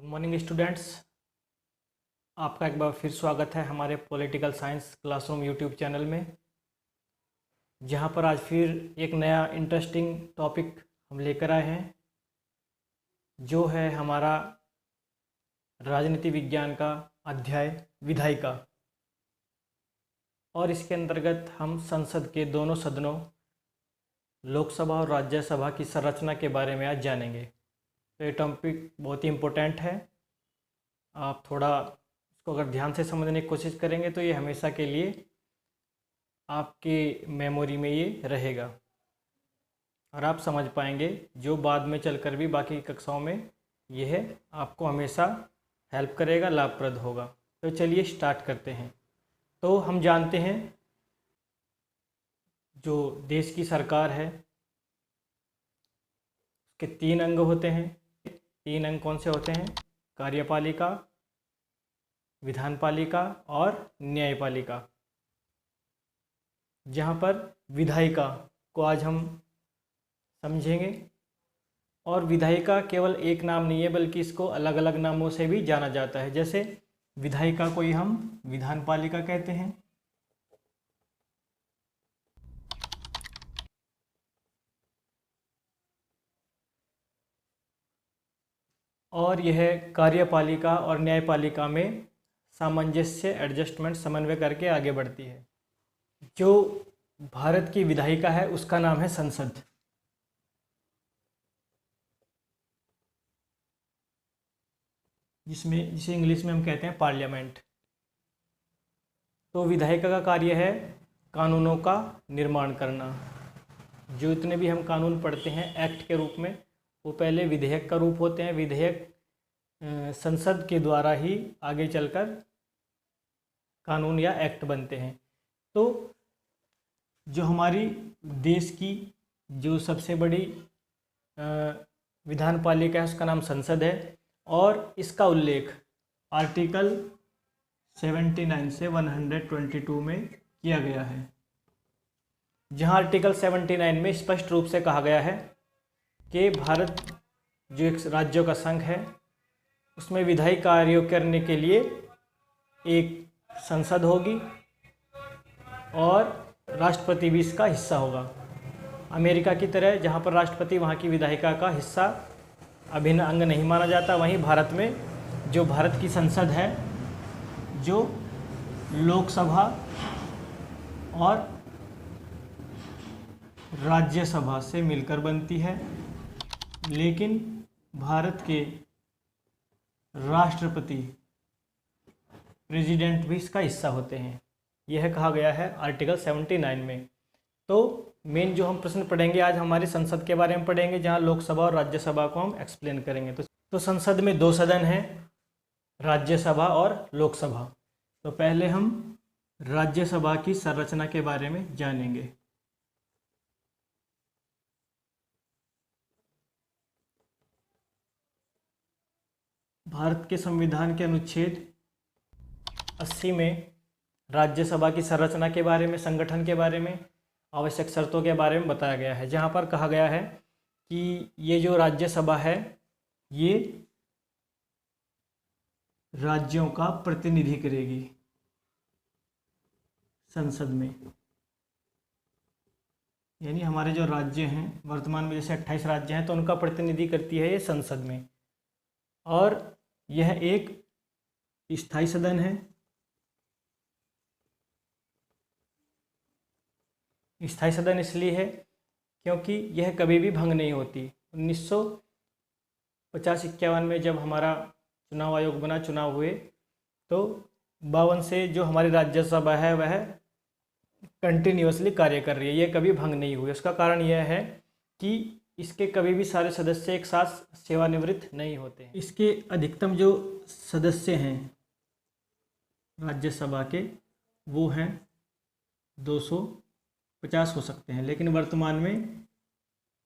Good morning students. आपका एक बार फिर स्वागत है हमारे political science classroom YouTube channel में, जहां पर आज फिर एक नया इंटरेस्टिंग टॉपिक हम लेकर आए हैं, जो है हमारा राजनीति विज्ञान का अध्याय विधायिका। और इसके अंतर्गत हम संसद के दोनों सदनों लोकसभा और राज्यसभा की संरचना के बारे में आज जानेंगे। तो ये टॉपिक बहुत ही इम्पोर्टेंट है। आप थोड़ा इसको अगर ध्यान से समझने की कोशिश करेंगे तो ये हमेशा के लिए आपके मेमोरी में ये रहेगा और आप समझ पाएंगे, जो बाद में चलकर भी बाकी कक्षाओं में यह आपको हमेशा हेल्प करेगा, लाभप्रद होगा। तो चलिए स्टार्ट करते हैं। तो हम जानते हैं जो देश की सरकार है उसके 3 अंग होते हैं। 3 अंग कौन से होते हैं? कार्यपालिका, विधानपालिका और न्यायपालिका। जहाँ पर विधायिका को आज हम समझेंगे। और विधायिका केवल एक नाम नहीं है, बल्कि इसको अलग अलग नामों से भी जाना जाता है। जैसे विधायिका को ही हम विधानपालिका कहते हैं, और यह कार्यपालिका और न्यायपालिका में सामंजस्य, एडजस्टमेंट, समन्वय करके आगे बढ़ती है। जो भारत की विधायिका है उसका नाम है संसद। जिसे इंग्लिश में हम कहते हैं पार्लियामेंट। तो विधायिका का कार्य है कानूनों का निर्माण करना। जो इतने भी हम कानून पढ़ते हैं एक्ट के रूप में, वो पहले विधेयक का रूप होते हैं। विधेयक संसद के द्वारा ही आगे चलकर कानून या एक्ट बनते हैं। तो जो हमारी देश की जो सबसे बड़ी विधानपालिका है उसका नाम संसद है, और इसका उल्लेख आर्टिकल 79 से 122 में किया गया है। जहां आर्टिकल 79 में स्पष्ट रूप से कहा गया है कि भारत जो एक राज्यों का संघ है, उसमें विधायी कार्यों करने के लिए एक संसद होगी और राष्ट्रपति भी इसका हिस्सा होगा। अमेरिका की तरह जहाँ पर राष्ट्रपति वहाँ की विधायिका का हिस्सा अभिन्न अंग नहीं माना जाता, वहीं भारत में जो भारत की संसद है, जो लोकसभा और राज्यसभा से मिलकर बनती है, लेकिन भारत के राष्ट्रपति, प्रेसिडेंट भी इसका हिस्सा होते हैं। यह कहा गया है आर्टिकल 79 में। तो मेन जो हम प्रश्न पढ़ेंगे आज हमारी संसद के बारे में पढ़ेंगे, जहां लोकसभा और राज्यसभा को हम एक्सप्लेन करेंगे। तो संसद में 2 सदन हैं, राज्यसभा और लोकसभा। तो पहले हम राज्यसभा की संरचना के बारे में जानेंगे। भारत के संविधान के अनुच्छेद 80 में राज्यसभा की संरचना के बारे में, संगठन के बारे में, आवश्यक शर्तों के बारे में बताया गया है। जहाँ पर कहा गया है कि ये जो राज्यसभा है ये राज्यों का प्रतिनिधि करेगी संसद में। यानी हमारे जो राज्य हैं वर्तमान में, जैसे 28 राज्य हैं, तो उनका प्रतिनिधि करती है ये संसद में। और यह एक स्थायी सदन है। स्थायी सदन इसलिए है क्योंकि यह कभी भी भंग नहीं होती। 1950-51 में जब हमारा चुनाव आयोग बना, चुनाव हुए, तो 52 से जो हमारी राज्यसभा है वह कंटिन्यूअसली कार्य कर रही है, ये कभी भंग नहीं हुई। उसका कारण यह है कि इसके कभी भी सारे सदस्य एक साथ सेवानिवृत्त नहीं होते हैं। इसके अधिकतम जो सदस्य हैं राज्यसभा के, वो हैं 250 हो सकते हैं, लेकिन वर्तमान में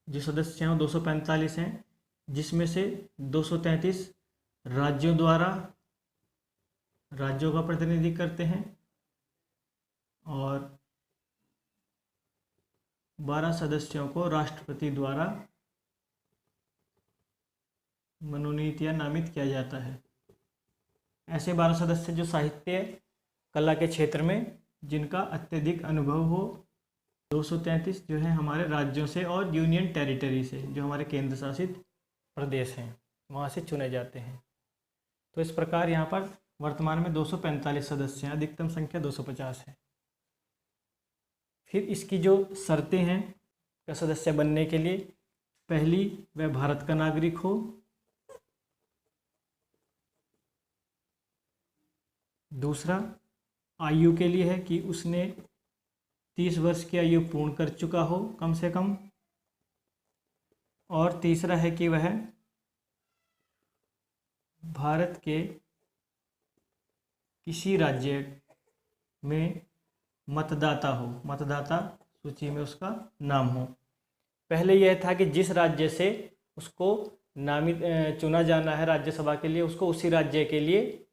जो सदस्य हैं वो 245 हैं, जिसमें से 233 राज्यों द्वारा राज्यों का प्रतिनिधि करते हैं और 12 सदस्यों को राष्ट्रपति द्वारा मनोनीत या नामित किया जाता है। ऐसे 12 सदस्य जो साहित्य कला के क्षेत्र में जिनका अत्यधिक अनुभव हो। 233 जो है हमारे राज्यों से और यूनियन टेरिटरी से, जो हमारे केंद्र शासित प्रदेश हैं, वहाँ से चुने जाते हैं। तो इस प्रकार यहाँ पर वर्तमान में 245 सदस्य हैं, अधिकतम संख्या 250 है। फिर इसकी जो शर्तें हैं का सदस्य बनने के लिए, पहली वह भारत का नागरिक हो, दूसरा आयु के लिए है कि उसने 30 वर्ष की आयु पूर्ण कर चुका हो कम से कम, और तीसरा है कि वह भारत के किसी राज्य में मतदाता हो, मतदाता सूची में उसका नाम हो। पहले यह था कि जिस राज्य से उसको नामित चुना जाना है राज्यसभा के लिए, उसको उसी राज्य के लिए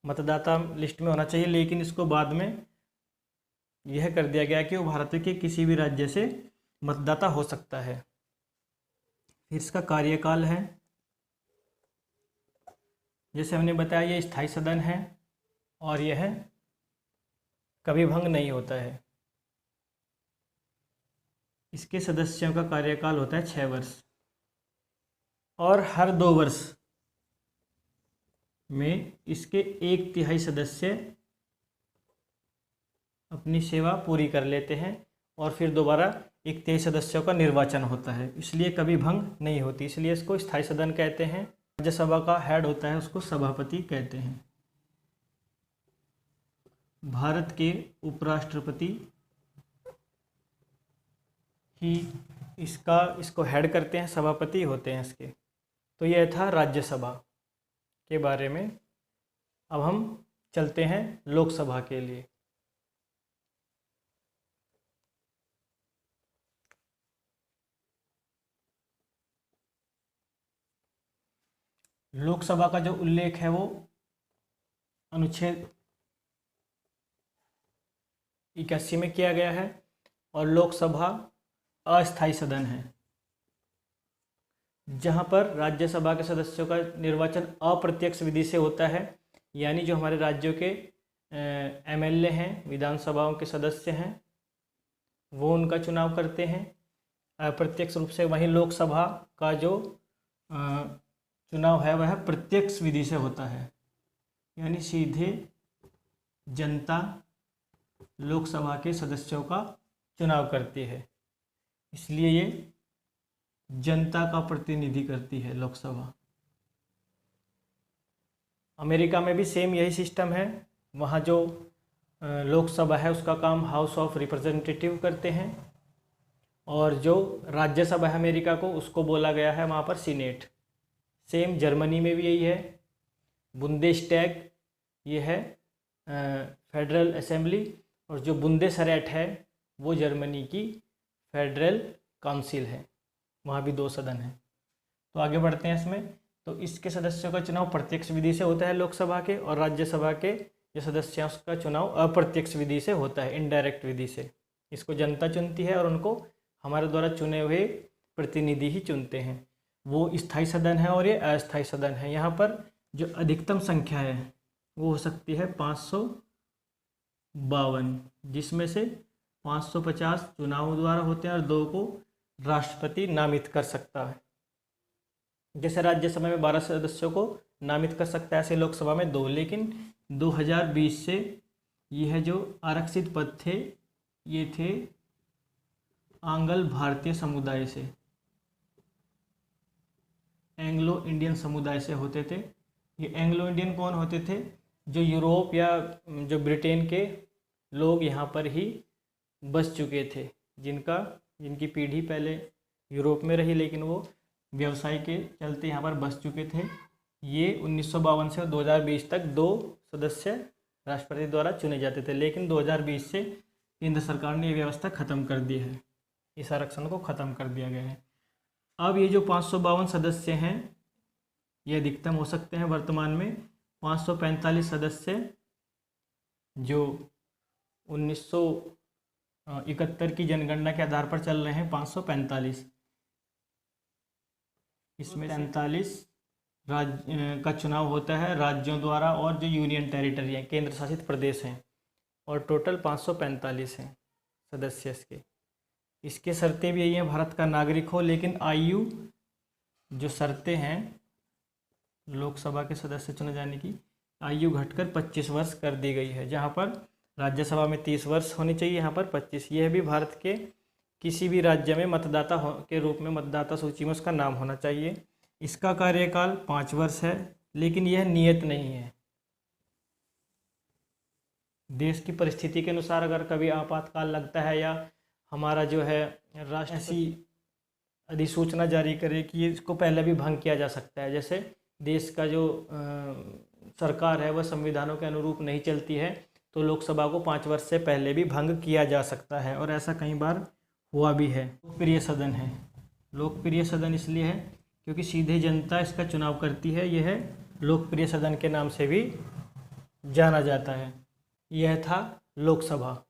मतदाता लिस्ट में होना चाहिए, लेकिन इसको बाद में यह कर दिया गया कि वो भारत के किसी भी राज्य से मतदाता हो सकता है। फिर इसका कार्यकाल है, जैसे हमने बताया ये स्थायी सदन है और यह कभी भंग नहीं होता है। इसके सदस्यों का कार्यकाल होता है 6 वर्ष, और हर 2 वर्ष में इसके 1/3 सदस्य अपनी सेवा पूरी कर लेते हैं और फिर दोबारा 1/3 सदस्यों का निर्वाचन होता है, इसलिए कभी भंग नहीं होती, इसलिए इसको स्थायी सदन कहते हैं। राज्यसभा का हेड होता है, उसको सभापति कहते हैं। भारत के उपराष्ट्रपति ही इसको हेड करते हैं, सभापति होते हैं इसके। तो यह था राज्यसभा के बारे में। अब हम चलते हैं लोकसभा के लिए। लोकसभा का जो उल्लेख है वो अनुच्छेद 81 में किया गया है, और लोकसभा अस्थायी सदन है जहां पर राज्यसभा के सदस्यों का निर्वाचन अप्रत्यक्ष विधि से होता है, यानी जो हमारे राज्यों के एमएलए हैं, विधानसभाओं के सदस्य हैं, वो उनका चुनाव करते हैं अप्रत्यक्ष रूप से। वहीं लोकसभा का जो चुनाव है वह प्रत्यक्ष विधि से होता है, यानी सीधे जनता लोकसभा के सदस्यों का चुनाव करती है, इसलिए ये जनता का प्रतिनिधि करती है लोकसभा। अमेरिका में भी सेम यही सिस्टम है। वहाँ जो लोकसभा है उसका काम हाउस ऑफ रिप्रेजेंटेटिव करते हैं, और जो राज्यसभा है अमेरिका को, उसको बोला गया है वहाँ पर सीनेट। सेम जर्मनी में भी यही है। बुंदेशटैग ये है फेडरल असेंबली, और जो बुंदेसरैट है वो जर्मनी की फेडरल काउंसिल है, वहाँ भी 2 सदन हैं। तो आगे बढ़ते हैं इसमें। तो इसके सदस्यों का चुनाव प्रत्यक्ष विधि से होता है लोकसभा के, और राज्यसभा के जो सदस्य हैं उसका चुनाव अप्रत्यक्ष विधि से होता है, इनडायरेक्ट विधि से। इसको जनता चुनती है और उनको हमारे द्वारा चुने हुए प्रतिनिधि ही चुनते हैं। वो स्थायी सदन है और ये अस्थायी सदन है। यहाँ पर जो अधिकतम संख्या है वो हो सकती है 552, जिसमें से 550 चुनाव द्वारा होते हैं और 2 को राष्ट्रपति नामित कर सकता है। जैसे राज्यसभा में 12 सदस्यों को नामित कर सकता है, ऐसे लोकसभा में 2। लेकिन 2020 से यह जो आरक्षित पद थे ये थे आंग्ल भारतीय समुदाय से, एंग्लो इंडियन समुदाय से होते थे। ये एंग्लो इंडियन कौन होते थे? जो यूरोप या जो ब्रिटेन के लोग यहाँ पर ही बस चुके थे, जिनकी पीढ़ी पहले यूरोप में रही लेकिन वो व्यवसाय के चलते यहाँ पर बस चुके थे। ये 1952 से 2020 तक 2 सदस्य राष्ट्रपति द्वारा चुने जाते थे, लेकिन 2020 से केंद्र सरकार ने ये व्यवस्था ख़त्म कर दी है, इस आरक्षण को ख़त्म कर दिया गया है। अब ये जो 552 सदस्य हैं ये अधिकतम हो सकते हैं। वर्तमान में 545 सदस्य जो 1971 की जनगणना के आधार पर चल रहे हैं 545, इसमें 43 राज्य का चुनाव होता है राज्यों द्वारा, और जो यूनियन टेरिटरी हैं, केंद्र शासित प्रदेश हैं, और टोटल 545 हैं सदस्य इसके। इसके शर्तें भी यही हैं, भारत का नागरिक हो, लेकिन आयु जो शर्तें हैं लोकसभा के सदस्य चुने जाने की, आयु घटकर 25 वर्ष कर दी गई है। जहाँ पर राज्यसभा में 30 वर्ष होनी चाहिए, यहाँ पर 25। यह भी भारत के किसी भी राज्य में मतदाता के रूप में मतदाता सूची में उसका नाम होना चाहिए। इसका कार्यकाल 5 वर्ष है, लेकिन यह नियत नहीं है। देश की परिस्थिति के अनुसार अगर कभी आपातकाल लगता है या हमारा जो है राष्ट्र ऐसी अधिसूचना जारी करे कि इसको पहले भी भंग किया जा सकता है, जैसे देश का जो सरकार है वह संविधानों के अनुरूप नहीं चलती है, तो लोकसभा को 5 वर्ष से पहले भी भंग किया जा सकता है, और ऐसा कई बार हुआ भी है। लोकप्रिय सदन है। लोकप्रिय सदन इसलिए है क्योंकि सीधे जनता इसका चुनाव करती है। यह लोकप्रिय सदन के नाम से भी जाना जाता है। यह था लोकसभा।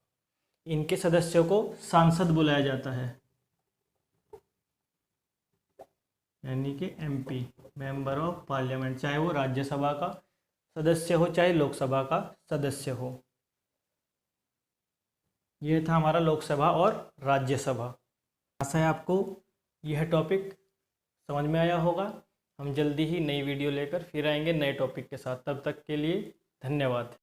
इनके सदस्यों को सांसद बुलाया जाता है, यानी कि एमपी, मेंबर ऑफ पार्लियामेंट, चाहे वो राज्यसभा का सदस्य हो चाहे लोकसभा का सदस्य हो। यह था हमारा लोकसभा और राज्यसभा। आशा है आपको यह टॉपिक समझ में आया होगा। हम जल्दी ही नई वीडियो लेकर फिर आएंगे नए टॉपिक के साथ। तब तक के लिए धन्यवाद।